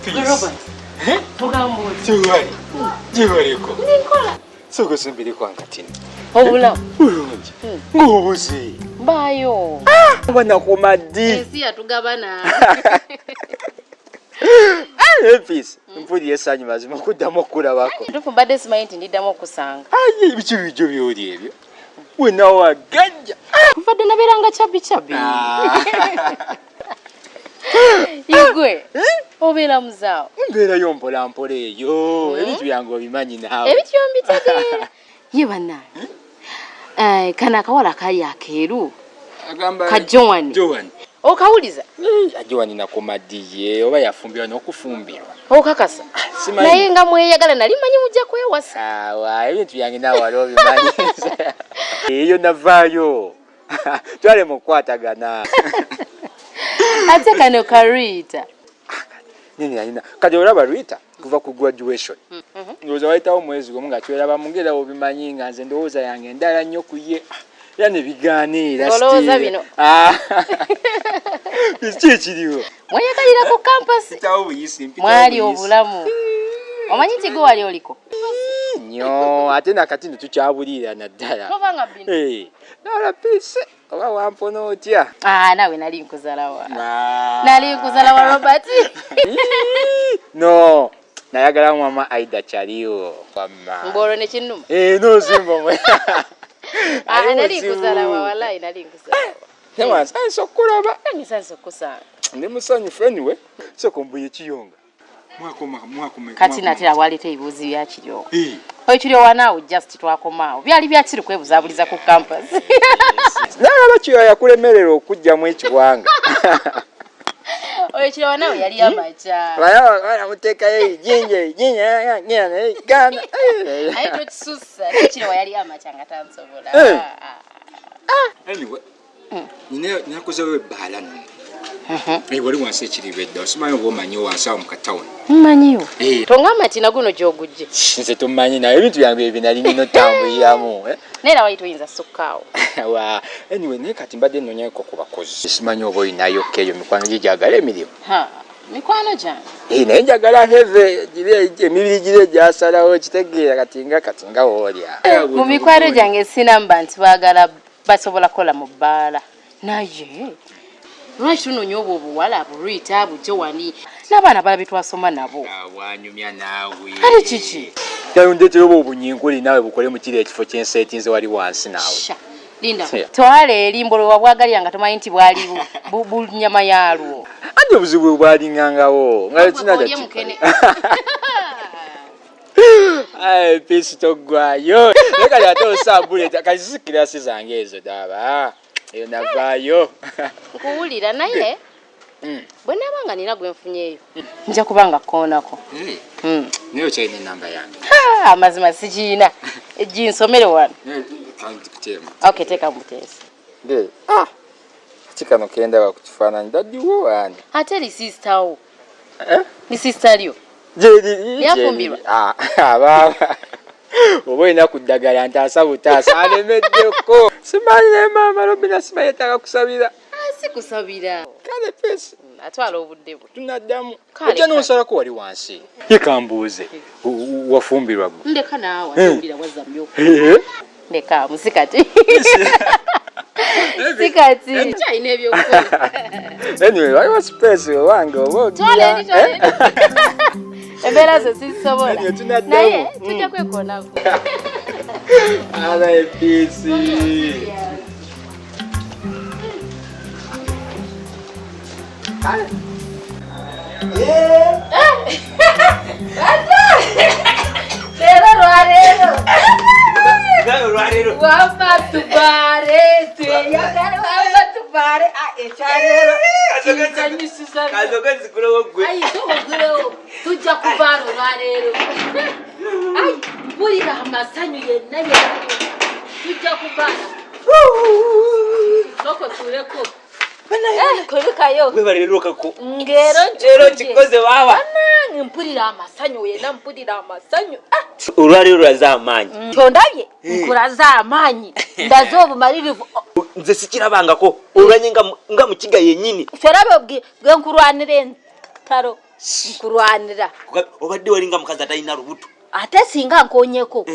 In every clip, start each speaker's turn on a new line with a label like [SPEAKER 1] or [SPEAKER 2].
[SPEAKER 1] Robert. Tugambo.
[SPEAKER 2] Jiwari ko.
[SPEAKER 1] Nikola.
[SPEAKER 2] Soko simbiri kwa nkatini.
[SPEAKER 1] Obula.
[SPEAKER 2] Ulungi. Ngobuzi.
[SPEAKER 1] Bayo.
[SPEAKER 2] Bana komadi.
[SPEAKER 1] Ensi atugabana.
[SPEAKER 2] Peace. Mpudi yesanyi mazima kudamo kulabako.
[SPEAKER 1] Tufumbadde simanyi ndiddamu kusanga.
[SPEAKER 2] Ayi bichi bijo byoli ebyo. Wena waganja.
[SPEAKER 1] Mfadde naberanga chabi. Igwe. Obera muzao.
[SPEAKER 2] Mbera yompola mpole eyo. Ebintu byange obimanyi nawe.
[SPEAKER 1] Ebintu yombitege. Ye bana. Kana kawala kali akeru.
[SPEAKER 2] Agamba
[SPEAKER 1] Joan. Okawuliza.
[SPEAKER 2] Joan na komadiye oba yafumbirwa n'okufumbirwa.
[SPEAKER 1] Okakasa. Naye nga mweyagala nali manyi mujja kwewasa.
[SPEAKER 2] Awa ebintu byange nawe wali obimanyi. Eyo navaayo. Twale mukwatagana.
[SPEAKER 1] Ate kano karita.
[SPEAKER 2] Nini alina. Kati olaba Rita kuva ku graduation. Ndoza waitawo mwezi gwo nga twera bamugera obimanyi nga nze ndowooza yange ndala nnyo kuye. Yani biganira
[SPEAKER 1] still. Olowooza bino.
[SPEAKER 2] Biki kiriwo.
[SPEAKER 1] Mweyagalira ku campus.
[SPEAKER 2] Tawo buyisi.
[SPEAKER 1] Mwali obulamu. Omanyi tigo wali oliko.
[SPEAKER 2] Nyo ate nakati tukyabulira naddala.
[SPEAKER 1] Tobanga bino.
[SPEAKER 2] Nala peace. Oba wampono otya.
[SPEAKER 1] Nawe nali nkuzalawa. Nali nkuzalawa Robert.
[SPEAKER 2] No. Nayagala mama Aida chaliyo. Mama.
[SPEAKER 1] Ngoro ne kinuma.
[SPEAKER 2] No zimbo mwe.
[SPEAKER 1] Nali nkuzalawa wallahi nali nkuzalawa.
[SPEAKER 2] Hewa sanso kulaba.
[SPEAKER 1] Nani sanso kusa.
[SPEAKER 2] Ndi musanyu friend we. Soko mbuye kiyonga. Mwakome.
[SPEAKER 1] Kati natera walite ibuzi bya kiryo. Oyikiryo wanaawo just twakomaawo. Byali byakiri kwebuzabuliza ku campus.
[SPEAKER 2] Nalaba kiyo yakulemerera okujja mu ekiwanga.
[SPEAKER 1] Oyikiryo wanaawo yali amacha.
[SPEAKER 2] Baya muteka jinje gana.
[SPEAKER 1] Ayo kisusa. Oyikiryo yali amacha nga tansobola.
[SPEAKER 2] Anyway. Ninakuzawe bahala no. Wali wansi KIRIBEDDA osimanyi oba omanyi wansi mu katawuni.
[SPEAKER 1] Mmanyiyo. Tongamba ati naguno gyogujje.
[SPEAKER 2] Nze tomanyi naye ebintu byange ebinali nino tambuliramu.
[SPEAKER 1] Neera wali tuyinza sukkaawo.
[SPEAKER 2] Anyway naye kati mbadde nnonyeko ku bakozi. Simanyi oba olinayo keeyo mikwano gye gyagala emirimu.
[SPEAKER 1] Mikwano gyange.
[SPEAKER 2] Naye njagala heve emibiri gire gyasalawo kitegeera kati nga woolya.
[SPEAKER 1] Mu mikwano gyange sinamba nti baagala basobola kola mu bbaala. Naye lwaki tunoonya obwo obuwala Rita Joan n'abaana balabye twasoma nabo.
[SPEAKER 2] Wanyumya naawe.
[SPEAKER 1] Kale kiki?
[SPEAKER 2] Tayondeetera oba obunyinkuli naawe bukole mu kiri ekifo ky'enseetinze wali wansi naawe.
[SPEAKER 1] Linda, twala erimbo lwe wabwagalira nga tomanyi nti bwali bunyama yaalwo.
[SPEAKER 2] Ate obuzibu bwalingangawo. Nga kinajja kikole. Peace toggwayo. Lekali ate osambule kazizikira zange ezo daba. Eyo navaayo.
[SPEAKER 1] Nkuwulira naye bwe nabanga nina gwe nfunyeeyo nja kubanga koonako.
[SPEAKER 2] Naye okyalina enamba yange.
[SPEAKER 1] Amazima sikiina. Ginsomere wano. Okay, teeka muteesa.
[SPEAKER 2] Kikano kenda ku kifaananyi daddiwo wani.
[SPEAKER 1] Ate li sister wo. Ni sister lyo. Yafumbirwa.
[SPEAKER 2] Ababa. Oba olina kuddagala ntaasa butaasa alemeddeko. Simanyi ne maama Robina simanyi yetaaga kusabira.
[SPEAKER 1] Sikusabira.
[SPEAKER 2] Kale peesi.
[SPEAKER 1] Atwala obudde bwe.
[SPEAKER 2] Tunaddamu. Ojja n'osalako wali wansi. Ye kambuuze. Wafumbirwa gwe.
[SPEAKER 1] Ndeka naawe afumbira wazza mmyoka. Ndeka musikati. Sikati. Kyalina ebyokukola.
[SPEAKER 2] Anyway, waliwo space owange oba ogira.
[SPEAKER 1] Embeera zo sizisobola. Naye tujja kwekoonako.
[SPEAKER 2] Ala epiisi.
[SPEAKER 1] Rero. Wama tubare, tuyagala wama tubare, echarero.
[SPEAKER 2] Kazoga zikulo gwe.
[SPEAKER 1] Ayi tuguleo. Tujja kubaro rero. Ayi bulira amasanyu yenna yenna. Tujja kubara. Loko tureko. Kolikayo.
[SPEAKER 2] Webalero kako.
[SPEAKER 1] Ngero
[SPEAKER 2] kikoze wawa.
[SPEAKER 1] Mpulira amasanyu yenna mpulira amasanyu.
[SPEAKER 2] Olwali lwaza amanyi.
[SPEAKER 1] Kyondabye nkulaza amanyi. Ndaze obumalirivu.
[SPEAKER 2] Nze sikirabangako olwanyi nga mukiga yennyini.
[SPEAKER 1] Kyerabe bwe nkulwanire lutalo nkulwanira
[SPEAKER 3] obadde walinga mukazi atalina lubuto
[SPEAKER 1] ate singa nkonyeko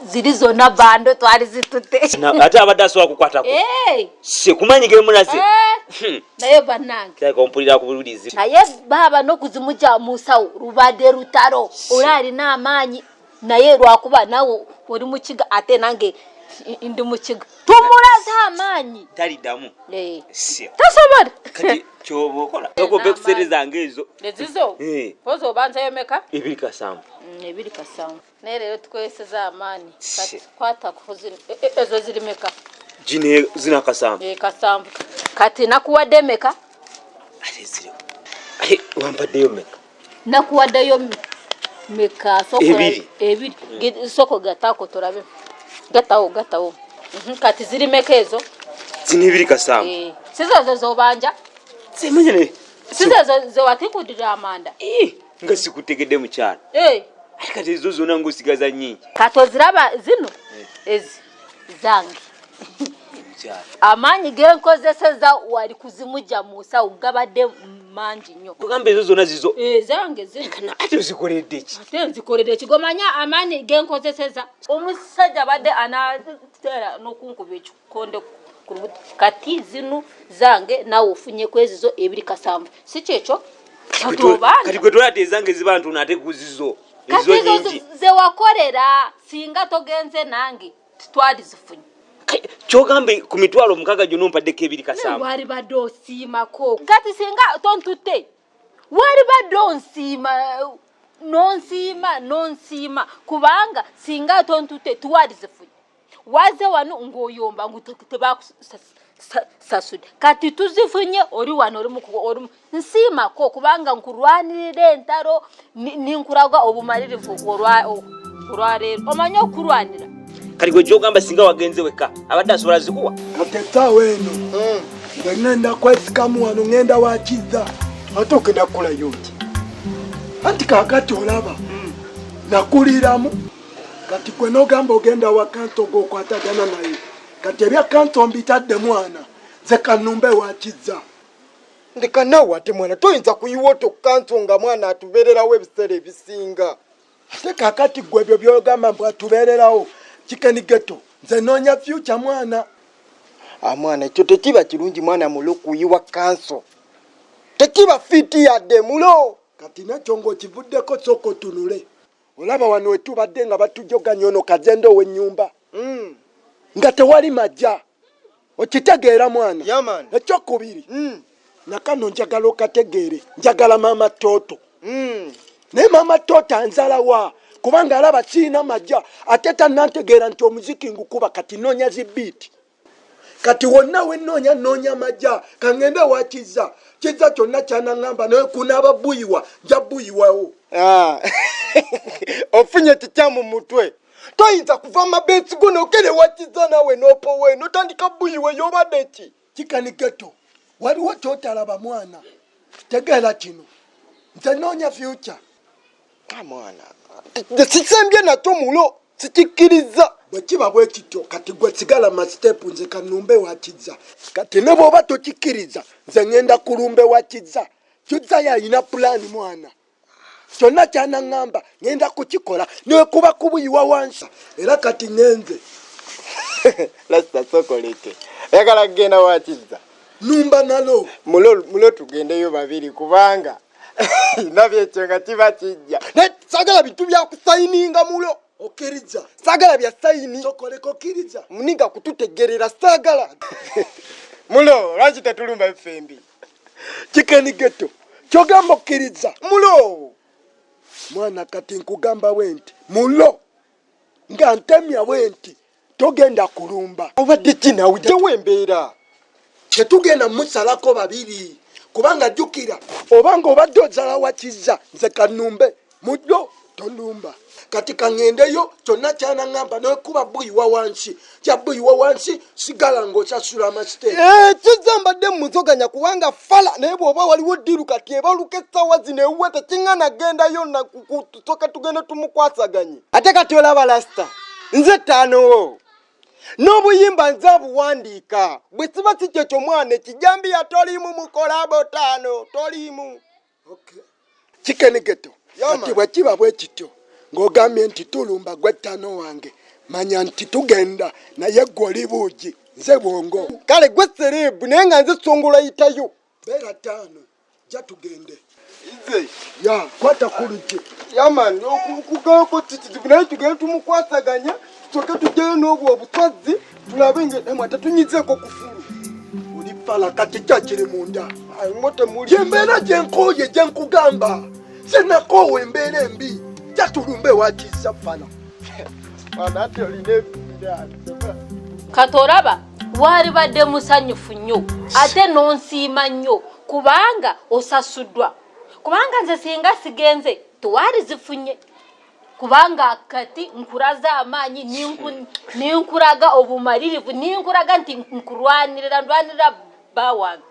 [SPEAKER 1] ziri zonna bando twali zitute
[SPEAKER 3] ate abadde asobola kukwatako sekumanyigire munase
[SPEAKER 1] naye bannange
[SPEAKER 3] kompulira ku bulizi
[SPEAKER 1] naye baba n'okuzimujja musawo lubadde lutalo oli alina amaanyi naye lwakuba nawe oli mukiga ate nange ndi mukiga tumulaze amaanyi
[SPEAKER 3] taliddamu
[SPEAKER 1] tasobola
[SPEAKER 3] kati kyobokola okobe kusereza ngezo
[SPEAKER 1] ezizo pozo obanzayo meka
[SPEAKER 3] 2
[SPEAKER 1] naye leero tukozeseza amaanyi kati kwata ezo ziri meka
[SPEAKER 3] jine zina kasambu
[SPEAKER 1] kasambu kati nakuwadde meka
[SPEAKER 3] ate ziriwo wampaddeyo meka
[SPEAKER 1] nakuwaddeyo meka soko ebiri soko gatako tolabe gatawo kati ziri meka ezo
[SPEAKER 3] zini 2 kasambu
[SPEAKER 1] sizo zobanja
[SPEAKER 3] simanyene
[SPEAKER 1] sizo zowatikudira amanda
[SPEAKER 3] nga sikutegedde mukyala kati ezo zonna ng'osigaza nnyingi
[SPEAKER 1] kati oziraba zino ezi zange amaanyi genkozeseza wali kuzimujja mu nsawo gabadde mangi nnyo
[SPEAKER 3] kugamba ezo zonna zizo
[SPEAKER 1] zange zino
[SPEAKER 3] ate ozikoledde ki
[SPEAKER 1] ate nzikoledde ki gomanya amaanyi genkozeseza omusajja abadde anateera n'okunkuba ekikonde ku lubuto kati zino zange nawe ofunye ku ezizo 2 kasambu si kyekyo
[SPEAKER 3] kati gwe tolate ezange ziba ntono ate kuzizo
[SPEAKER 1] kati ezo zewakolera singa togenze nange twali zifunye
[SPEAKER 3] kyogambe ku mitwalo 6 gyonna ompaddeko 2 kasambu
[SPEAKER 1] wali badde osiimako kati singa tontute wali badde onsiima nonsiima kubanga singa tontute twali zifunye waze wano ng'oyomba tebakusasude kati tuzifunye oli wano oli nsiimako kubanga nkulwanirira entalo ninkulaga obumalirivu olwaleero omanye okulwanira
[SPEAKER 3] kati gwe gyogamba singa wagenze weka abadde asobola zikuwa
[SPEAKER 4] kati essaawa eno nga ngenda kwesikamu wano ngenda wakiza ate ogenda kukolayo ki anti kaakati olaba nakuliramu kati gwe n'ogamba ogenda wa kanto g'okwatagana naye kati ebya kanto mbitadde mwana nze kanumbe wakiza
[SPEAKER 5] ndeka nawe ate mwana toyinza kuyiwa kanto nga mwana atubeererawo ebiseera ebisinga
[SPEAKER 4] ate kaakati gwe ebyo byogamba mbu atubeererawo kikenigeto nze noonya fyuca mwana
[SPEAKER 5] mwana ekyo tekiba kirungi mwana mulo kuyiwa kanso tekiba fiti yadde mulo
[SPEAKER 4] kati nakyo ng'okivuddeko sooka otunule olaba wano wetubadde nga batujoganya ono kazendo ow'ennyumba nga tewali majja okitegeera mwana ekyokubiri nakano njagala okategeere njagala maama Toto naye maama Toto anzalawa kubanga alaba siina majja ate tannantegeera nti omuziki ngukuba kati noonya zibiiti kati wonna wenoonya majja kangende wakiza kiza kyonna kyanaŋŋamba naye kunaaba buyiwa nja buyiwawo
[SPEAKER 5] ofunye tikyamu mutwe toyinza kuva mabeesi go nogere wakiza nawe nopowe notandika buyiwe yobadde ki
[SPEAKER 4] kikaniketo waliwo kyotalaba mwana tegeera kino nze noonya fyuca
[SPEAKER 5] mwana sisembye nakyo mulo sikikkiriza
[SPEAKER 4] bwe kiba bwe kityo kati gwe sigala masitepu nze kanumbe wakiza kati ne bw'oba tokikkiriza nze ngenda kulumbe wakiza kiza yalina pulaani mwana kyonna kyanaŋŋamba ngenda kukikola niwe kuba kubuyiwa wansi era kati ngenze
[SPEAKER 5] lasita sokolete yagala kugenda wakiza
[SPEAKER 4] numba nalo
[SPEAKER 5] mulo tugendeyo babiri kubanga nabyekyo nga kiba kijja sagala bitu byakusayininga mulo
[SPEAKER 4] okkiriza
[SPEAKER 5] sagala bya sayini
[SPEAKER 4] sokoleko okkiriza
[SPEAKER 5] muninga kututegerera sagala mulo lwaki tetulumba effembi
[SPEAKER 4] kikenigeto kyogamba okkiriza
[SPEAKER 5] mulo
[SPEAKER 4] mwana kati nkugamba bwenti mulo nga ntemya bwenti togenda kulumba
[SPEAKER 5] obadde kinawe gyewo embeera
[SPEAKER 4] tetugenda musalako babiri kubanga jjukira obanga obadde ozala wakiza nze kanumbe mujjo tolumba kati kangendeyo kyonna kyanaŋŋamba nokuba buyiwa wansi kya buyiwa wansi sigala ng'osasula amasiteeti
[SPEAKER 5] kiza mbadde muzoganya kubanga fala naye bw'oba waliwo ddiru kati ebaluka essaawa zino ewuwe tekiŋŋana gendayo tusoke tugende tumukwasaganye ate kati olaba lasita nze ttaanowo n'obuyimba nze abuwandiika bwe siba si kyekyo mwana ekijambiya toliimu mukolabo ttaano toliimu
[SPEAKER 4] Kikenegeto kati bwekiba bwe kityo ng'ogambye nti tulumba gwe ttano wange manya nti tugenda naye ggwe oli buugi nze bwongo
[SPEAKER 5] kale gwe serebu naye nga nze songola yitayo
[SPEAKER 4] beera 5 ja tugende
[SPEAKER 5] ize
[SPEAKER 4] ya kwata ku luggi
[SPEAKER 5] yaman okugako kizibu naye tugende tumukwasaganya tusoke tujjayo n'obwo obutwazi tulabe ngedemu ate tunyizeeko kufulu
[SPEAKER 4] oli pala kati kyakiri munda
[SPEAKER 5] motemuli
[SPEAKER 4] gyembeera gyenkooye gyenkugamba senakoowa embeera embi jatulumbe wakiisa fala
[SPEAKER 5] ate olina ebibira
[SPEAKER 1] katoraba wali badde musanyufu nnyo ate nonsiima nnyo kubanga osasuddwa kubanga nze singa sigenze tewali zifunye kubanga kati nkuraza amaanyi ninkuraga obumalirivu ninkuraga nti ndwanirira bawange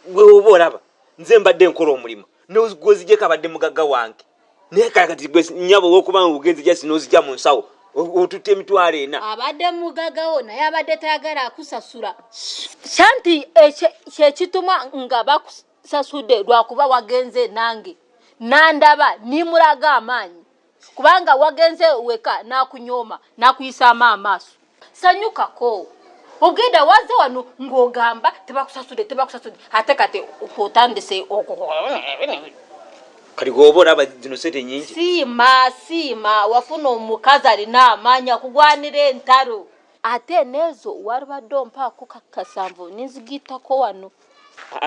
[SPEAKER 3] gwe oba olaba nze mbadde nkola omulimu nozigeko abadde mugagga wange naye kati gwe nnyabo wokubanga ugenzi jasi nozijja mu nsawo otutte emitwalo 4
[SPEAKER 1] abadde mugagawo naye abadde tayagala akusasula shanti kyekituma nga bakusasudde lwakuba wagenze nange nandaba nimulaga amaanyi kubanga wagenze weka nakunyooma nakuyisaamu amaaso sanyukako ogenda waze wano ng'ogamba tebakusasudde ate kati otandise
[SPEAKER 3] kati gwoba olaba zino sente nyingi
[SPEAKER 1] siima wafuna omukazi alina amaanyi akugwanira entalo ate nezo walibadde ompaako kasanvu nenzigitako wano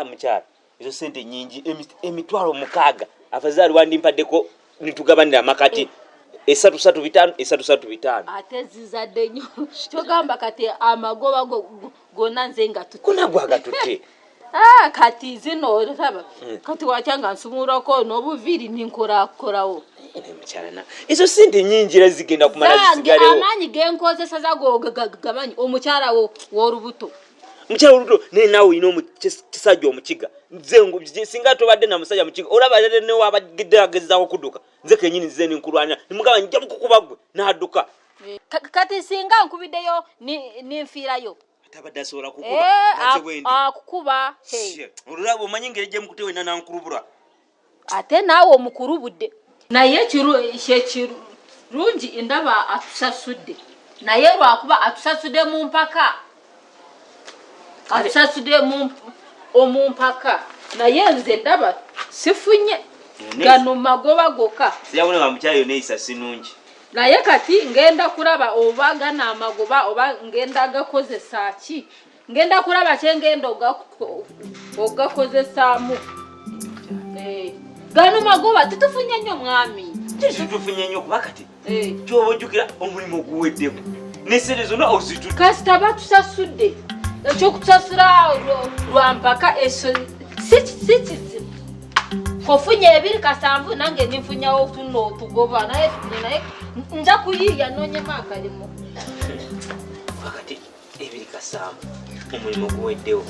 [SPEAKER 3] mukyala ezo sente nyingi emitwalo 6 afazaali wandimpaddeko nitugabanira amakati 335
[SPEAKER 1] ate zizadde nnyo kyogamba kati amagoba gonna nze nga
[SPEAKER 3] kunagwaga tutte
[SPEAKER 1] kati zino olaba kati wakyanga nsumulako n'obuviri ninkorakorawo
[SPEAKER 3] mukyalana ezo sente nyingi era zigenda kumala zisigarewo
[SPEAKER 1] amaanyi genkozesa gamanyi omukyala wo w'olubuto
[SPEAKER 3] mukyala olubuto naye naawe olina omukisajja omukiga nze singa tobadde na musajja mukiga olaba newe abagedde agezaako kudduka nze kenyini nze ninkulwanira nimugamba njja mukukuba gwe n'adduka
[SPEAKER 1] kati singa nkubiddeyo ninfiirayo
[SPEAKER 3] abadde asobola kukuba
[SPEAKER 1] akukuba
[SPEAKER 3] olulaba omanyi ngeri gye mukutewe nankulubula
[SPEAKER 1] ate naawe omukulubudde naye kirungi ndaba atusasudde naye lwakuba atusasudde mu mpaka omumpaka naye nze ndaba sifunye gano magoba gokka
[SPEAKER 3] siyabona nga mukyala yonna eyisasi nungi
[SPEAKER 1] naye kati ngenda kulaba oba gana amagoba oba ngenda gakozesa ki ngenda kulaba kyengenda ogakozesaamu gano magoba tutufunye nnyo mwami
[SPEAKER 3] tufunye nnyo kuba kati kyoba ojjukira omulimu oguweddemu n'essente zonna ozitutte
[SPEAKER 1] kasita batusasudde ekyokutusasula lwampaka eso si kizibu ofunye 270 nange ninfunyawo tuno tugoba naye nja kuyiya nonyema akalimu
[SPEAKER 3] wakati 270 omulimu guweddewo